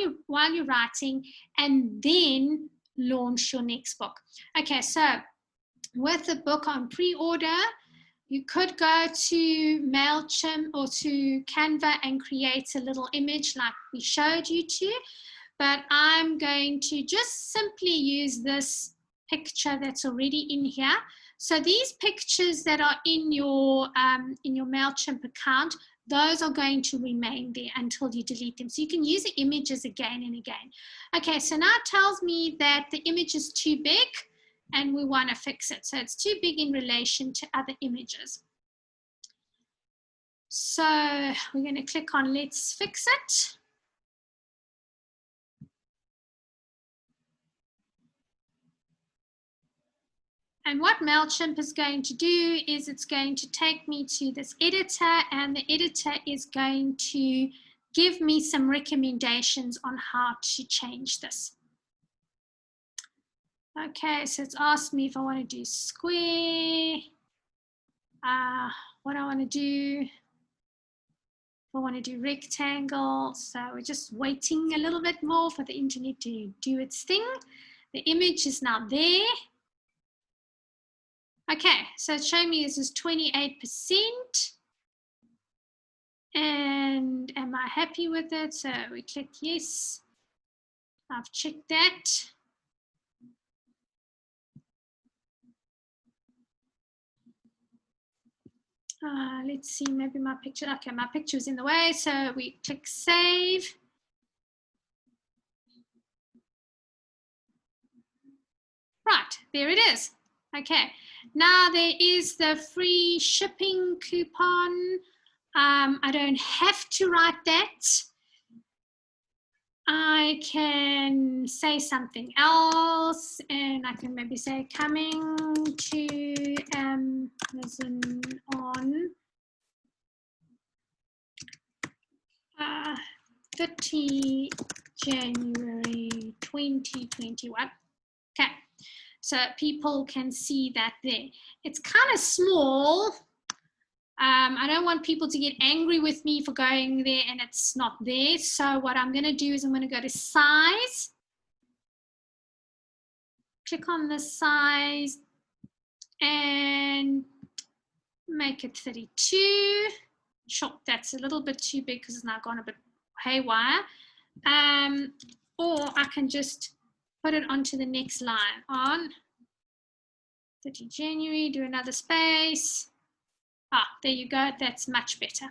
you're writing, and then launch your next book. Okay, so with the book on pre-order, you could go to Mailchimp or to Canva and create a little image like we showed you to, but I'm going to just simply use this picture that's already in here. So these pictures that are in your Mailchimp account, those are going to remain there until you delete them. So you can use the images again and again. Okay, so now it tells me that the image is too big and we want to fix it. So it's too big in relation to other images. So we're going to click on Let's Fix It. And what Mailchimp is going to do is it's going to take me to this editor, and the editor is going to give me some recommendations on how to change this. Okay, so it's asked me if I want to do square, what I want to do. If I want to do rectangle, so we're just waiting a little bit more for the internet to do its thing. The image is now there. Okay, so it's showing me this is 28%. And am I happy with it? So we click yes. I've checked that. Let's see, maybe my picture. Okay, my picture is in the way. So we click save. Right, there it is. Okay, now there is the free shipping coupon. I don't have to write that. I can say something else, and I can maybe say coming to Amazon on 30 January 2021. Okay, so people can see that there. It's kind of small. I don't want people to get angry with me for going there and it's not there. So what I'm going to do is I'm going to go to size. Click on the size and make it 32. Sure, that's a little bit too big because it's now gone a bit haywire. Or I can just put it onto the next line on 30 January, do another space. There you go, that's much better.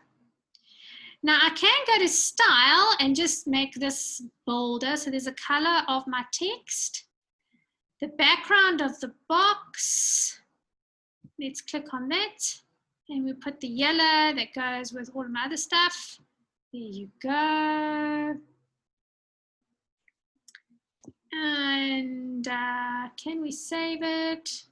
Now I can go to style and just make this bolder. So there's a color of my text, the background of the box. Let's click on that. And we put the yellow that goes with all my other stuff. There you go. And can we save it?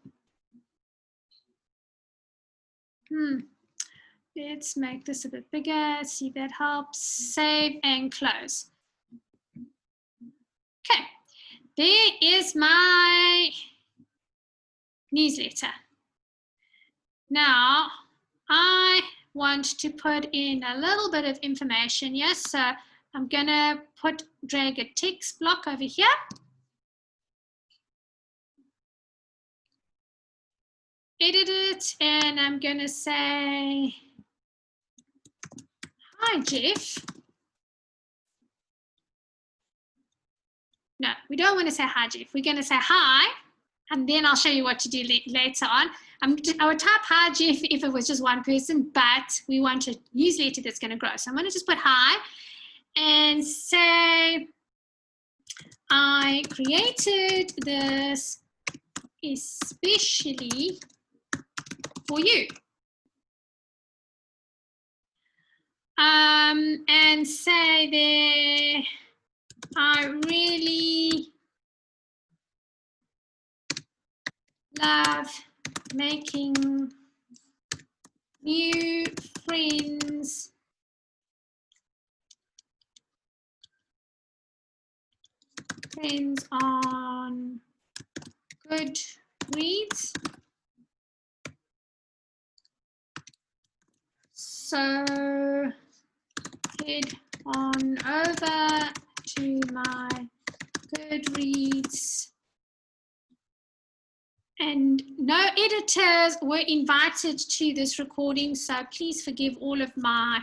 Let's make this a bit bigger, see if that helps. Save and close. Okay, there is my newsletter. Now, I want to put in a little bit of information. Yes, so I'm going to drag a text block over here. Edit it, and I'm going to say, hi, Jeff. No, we don't want to say hi, Jeff. We're going to say hi, and then I'll show you what to do later on. I would type hi, Jeff, if it was just one person, but we want a newsletter that's going to grow. So I'm going to just put hi and say, I created this especially for you. And say there, I really love making new friends on Goodreads. So head on over to my Goodreads. And no editors were invited to this recording, so please forgive all of my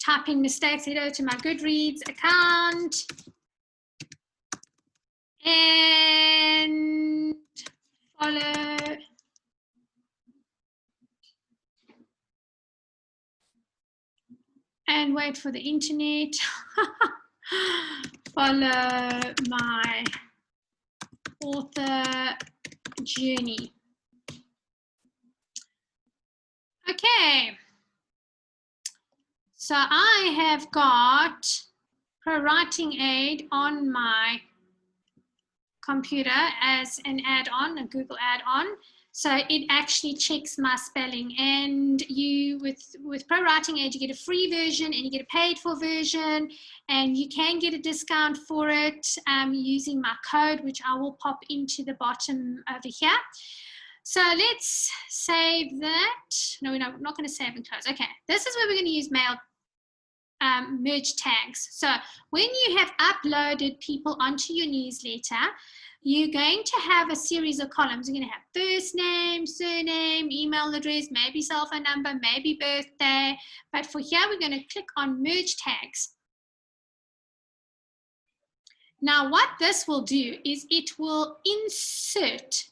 typing mistakes. Head over to my Goodreads account and follow and wait for the internet. Follow my author journey. Okay, so I have got Pro Writing Aid on my computer as an add-on, a Google add-on. So it actually checks my spelling, and you with Pro Writing Aid, you get a free version and you get a paid for version, and you can get a discount for it using my code, which I will pop into the bottom over here. So let's save that. No, we're not going to save and close. Okay, this is where we're going to use mail merge tags. So when you have uploaded people onto your newsletter, you're going to have a series of columns. You're going to have first name, surname, email address, maybe cell phone number, maybe birthday. But for here, we're going to click on merge tags. Now, what this will do is it will insert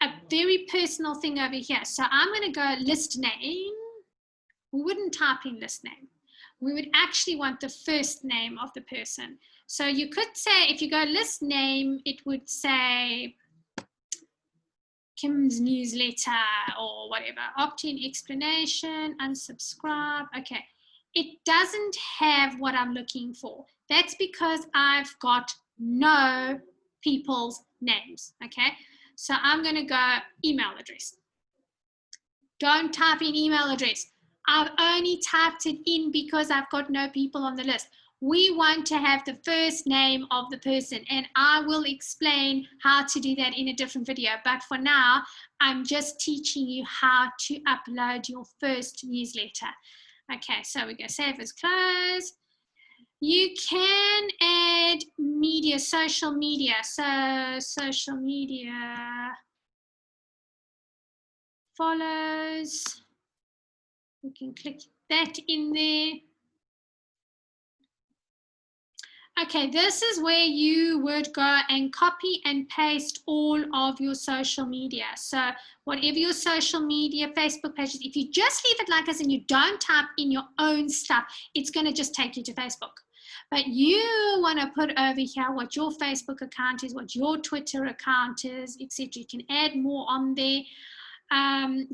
a very personal thing over here. So I'm going to go list name. We wouldn't type in list name. We would actually want the first name of the person. So you could say, if you go list name, it would say Kim's newsletter or whatever, opt-in, explanation, unsubscribe. Okay, it doesn't have what I'm looking for. That's because I've got no people's names, okay? So I'm going to go email address. Don't type in email address. I've only typed it in because I've got no people on the list. We want to have the first name of the person, and I will explain how to do that in a different video. But for now, I'm just teaching you how to upload your first newsletter. Okay, so we go save as close. You can add media, social media. So social media follows. We can click that in there. Okay, this is where you would go and copy and paste all of your social media. So whatever your social media, Facebook pages, if you just leave it like this and you don't type in your own stuff, it's going to just take you to Facebook. But you want to put over here what your Facebook account is, what your Twitter account is, etc. You can add more on there.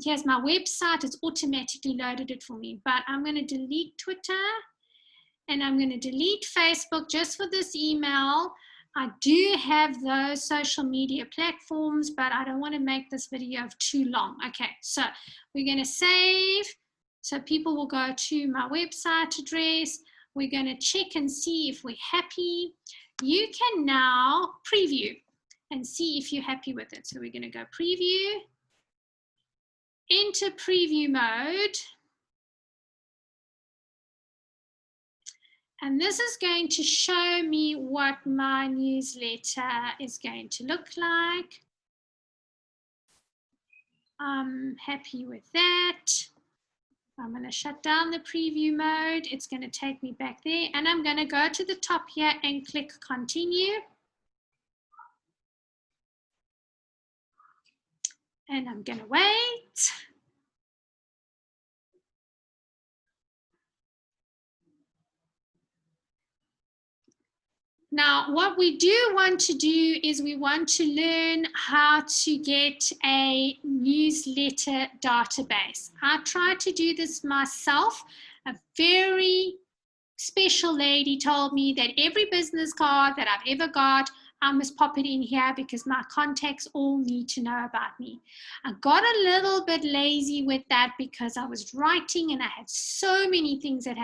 Here's my website. It's automatically loaded it for me, but I'm going to delete Twitter and I'm going to delete Facebook just for this email. I do have those social media platforms, but I don't want to make this video too long. Okay, so we're going to save. So people will go to my website address. We're going to check and see if we're happy. You can now preview and see if you're happy with it. So we're going to go preview, enter preview mode. And this is going to show me what my newsletter is going to look like. I'm happy with that. I'm going to shut down the preview mode. It's going to take me back there. And I'm going to go to the top here and click continue. And I'm going to wait. Now, what we do want to do is we want to learn how to get a newsletter database. I tried to do this myself. A very special lady told me that every business card that I've ever got, I must pop it in here because my contacts all need to know about me. I got a little bit lazy with that because I was writing and I had so many things that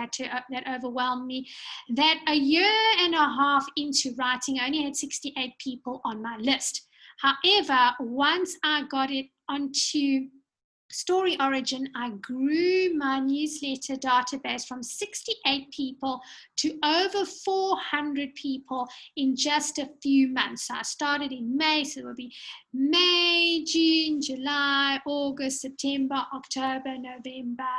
overwhelmed me that a year and a half into writing, I only had 68 people on my list. However, once I got it onto Story Origin, I grew my newsletter database from 68 people to over 400 people in just a few months. So I started in May, so it will be May, June, July, August, September, October, November,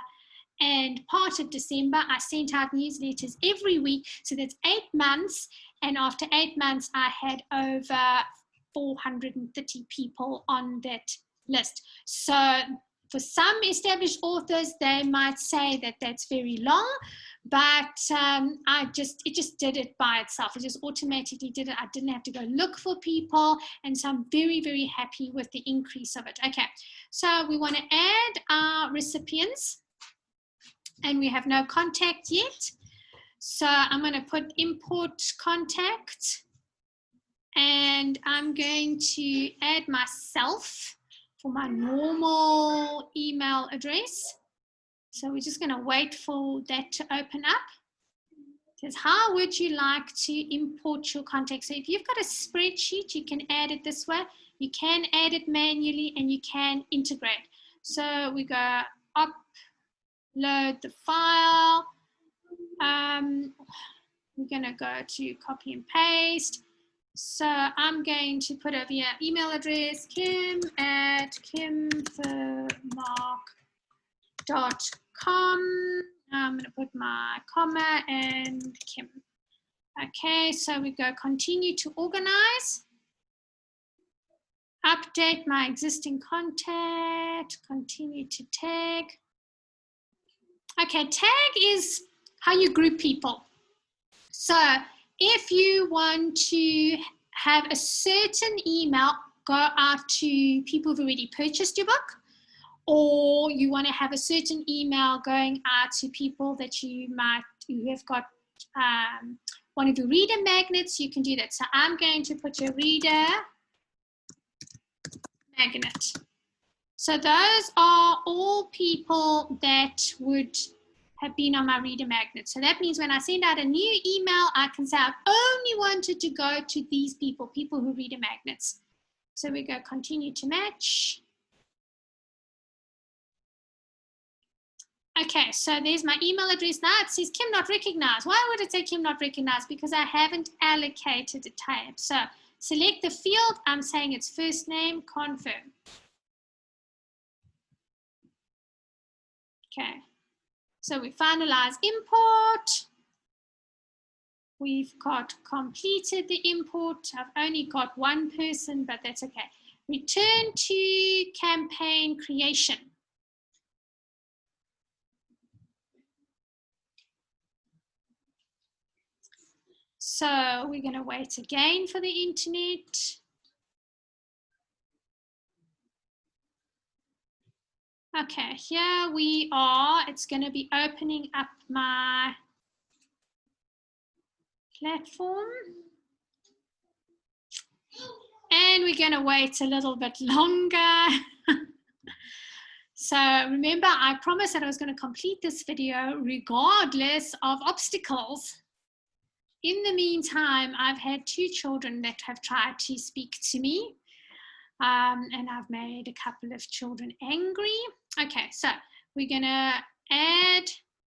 and part of December. I sent out newsletters every week, so that's 8 months, and after 8 months, I had over 430 people on that list. So for some established authors, they might say that that's very long, but it just did it by itself. It just automatically did it. I didn't have to go look for people, and so I'm very, very happy with the increase of it. Okay, so we want to add our recipients, and we have no contact yet. So I'm going to put import contact, and I'm going to add myself for my normal email address. So we're just going to wait for that to open up. It says, how would you like to import your contact? So if you've got a spreadsheet, you can add it this way. You can add it manually and you can integrate. So we go upload the file. We're going to go to copy and paste. So I'm going to put over here email address kim@kimformark.com. I'm going to put my comma and Kim. Okay, so we go continue to organize. Update my existing contact. Continue to tag. Okay, tag is how you group people. So if you want to have a certain email go out to people who've already purchased your book, or you want to have a certain email going out to people that who have got one of your reader magnets, you can do that. So I'm going to put a reader magnet. So those are all people that would have been on my reader magnet. So that means when I send out a new email, I can say I've only wanted to go to these people who reader magnets. So we go continue to match. Okay, so there's my email address now. It says Kim not recognized. Why would it say Kim not recognized? Because I haven't allocated a tab. So select the field. I'm saying it's first name, confirm. Okay. So we finalize import. We've got completed the import. I've only got one person, but that's okay. Return to campaign creation. So we're going to wait again for the internet. Okay, here we are. It's going to be opening up my platform. And we're going to wait a little bit longer. So remember, I promised that I was going to complete this video regardless of obstacles. In the meantime, I've had 2 children that have tried to speak to me, and I've made a couple of children angry. Okay, so we're going to add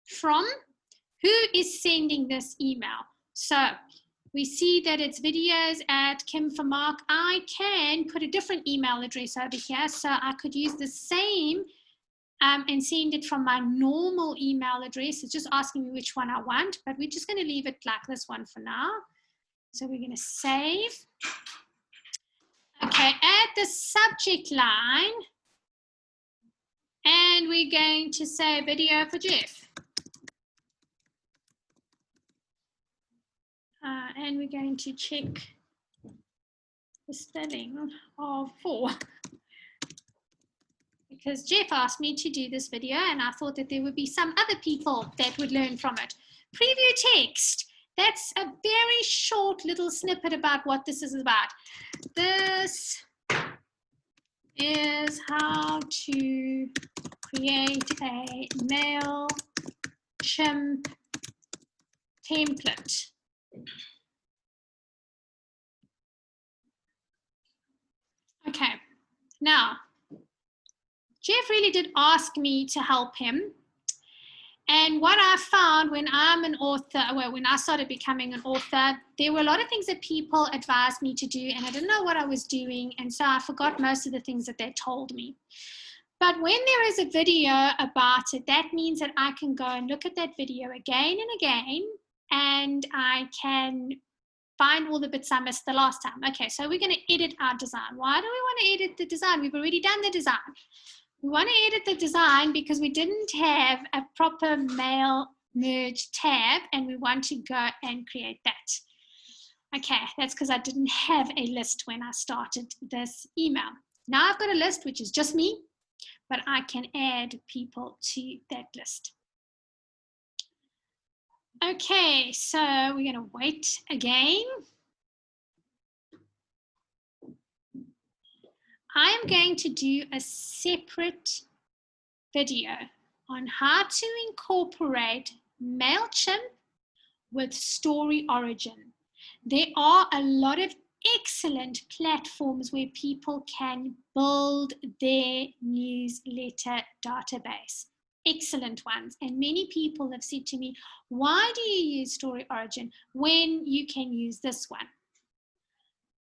from who is sending this email. So we see that it's videos@Kim4Mark. I can put a different email address over here, so I could use the same and send it from my normal email address. It's just asking me which one I want, but we're just going to leave it like this one for now. So we're going to save. Okay, add the subject line, and we're going to say video for Jeff. And we're going to check the spelling of 4. Because Jeff asked me to do this video, and I thought that there would be some other people that would learn from it. Preview text. That's a very short little snippet about what this is about. This is how to create a Mailchimp template. Okay, now, Jeff really did ask me to help him. And what I found when I'm an author, well, when I started becoming an author, there were a lot of things that people advised me to do, and I didn't know what I was doing, and so I forgot most of the things that they told me. But when there is a video about it, that means that I can go and look at that video again and again, and I can find all the bits I missed the last time. Okay, so we're going to edit our design. Why do we want to edit the design? We've already done the design. We want to edit the design because we didn't have a proper mail merge tab, and we want to go and create that. Okay, that's because I didn't have a list when I started this email. Now I've got a list which is just me, but I can add people to that list. Okay, so we're going to wait again. I am going to do a separate video on how to incorporate Mailchimp with Story Origin. There are a lot of excellent platforms where people can build their newsletter database. Excellent ones. And many people have said to me, why do you use Story Origin when you can use this one?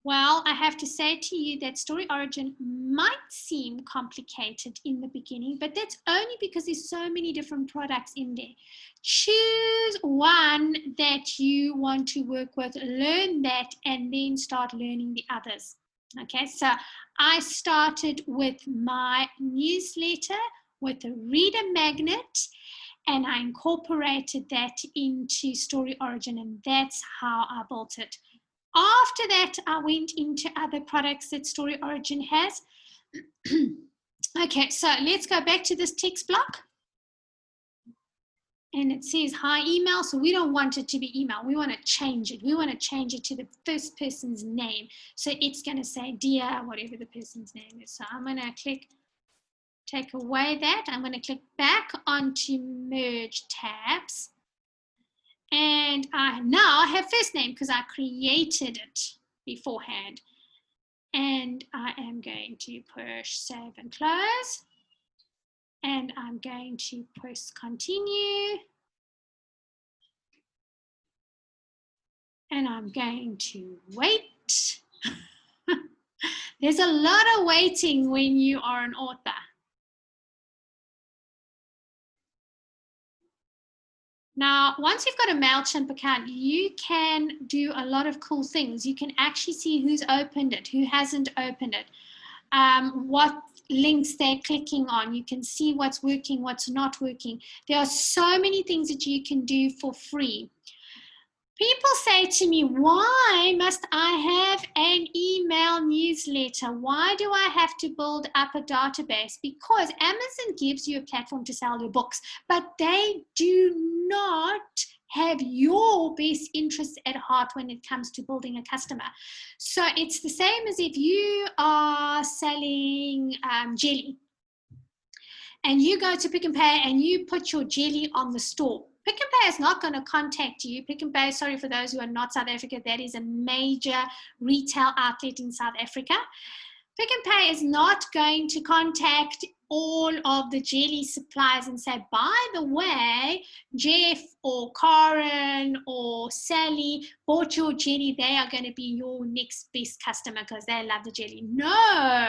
Well, I have to say to you that Story Origin might seem complicated in the beginning, but that's only because there's so many different products in there. Choose one that you want to work with, learn that, and then start learning the others. Okay, so I started with my newsletter with a reader magnet, and I incorporated that into Story Origin, and that's how I built it. After that, I went into other products that Story Origin has. Okay, so let's go back to this text block. And it says hi email, so we don't want it to be email. We want to change it. We want to change it to the first person's name. So it's going to say dear, whatever the person's name is. So I'm going to click, take away that. I'm going to click back onto merge tabs. And I now have first name because I created it beforehand. And I am going to push save and close. And I'm going to press continue. And I'm going to wait. There's a lot of waiting when you are an author. Now, once you've got a MailChimp account, you can do a lot of cool things. You can actually see who's opened it, who hasn't opened it, what links they're clicking on. You can see what's working, what's not working. There are so many things that you can do for free. People say to me, why must I have an email newsletter? newsletter. Why do I have to build up a database? Because Amazon gives you a platform to sell your books, but they do not have your best interests at heart when it comes to building a customer. So it's the same as if you are selling jelly, and you go to Pick and Pay and you put your jelly on the store. Pick and Pay is not going to contact you. Pick and Pay, sorry for those who are not South Africa, that is a major retail outlet in South Africa. Pick and Pay is not going to contact all of the jelly suppliers and say, by the way, Jeff or Karen or Sally bought your jelly. They are going to be your next best customer because they love the jelly. No,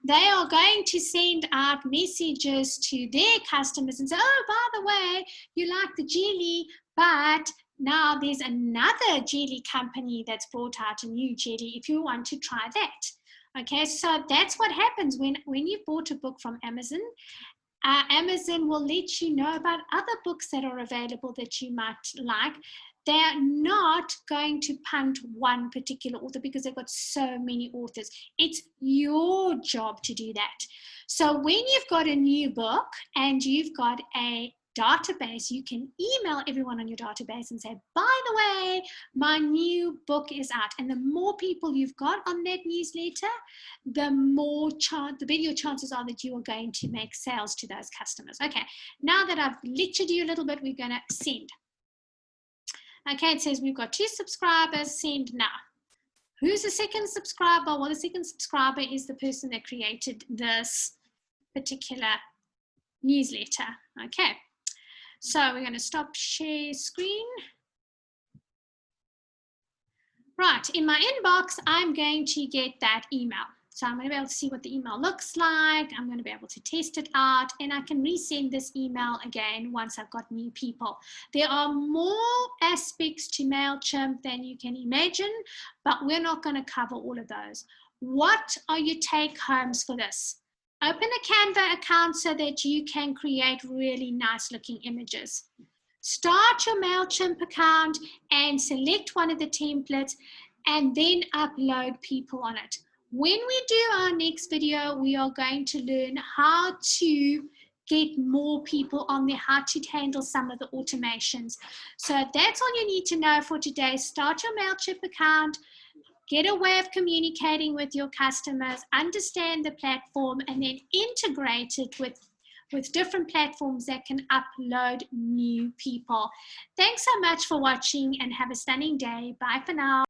they are going to send out messages to their customers and say, oh, by the way, you like the jelly, but now there's another jelly company that's brought out a new jelly if you want to try that. Okay, so that's what happens when you've bought a book from Amazon. Amazon will let you know about other books that are available that you might like. They're not going to punt one particular author because they've got so many authors. It's your job to do that. So when you've got a new book and you've got a database, you can email everyone on your database and say, by the way, my new book is out. And the more people you've got on that newsletter, the better your chances are that you are going to make sales to those customers. Okay, now that I've lectured you a little bit, we're going to send. Okay, it says we've got 2 subscribers, send now. Who's the second subscriber? Well, the second subscriber is the person that created this particular newsletter. Okay. So we're going to stop share screen. Right, in my inbox, I'm going to get that email. So I'm going to be able to see what the email looks like. I'm going to be able to test it out, and I can resend this email again once I've got new people. There are more aspects to MailChimp than you can imagine, but we're not going to cover all of those. What are your take homes for this? Open a Canva account so that you can create really nice looking images. Start your MailChimp account and select one of the templates and then upload people on it. When we do our next video, we are going to learn how to get more people on there, how to handle some of the automations. So that's all you need to know for today. Start your MailChimp account. Get a way of communicating with your customers, understand the platform, and then integrate it with different platforms that can upload new people. Thanks so much for watching and have a stunning day. Bye for now.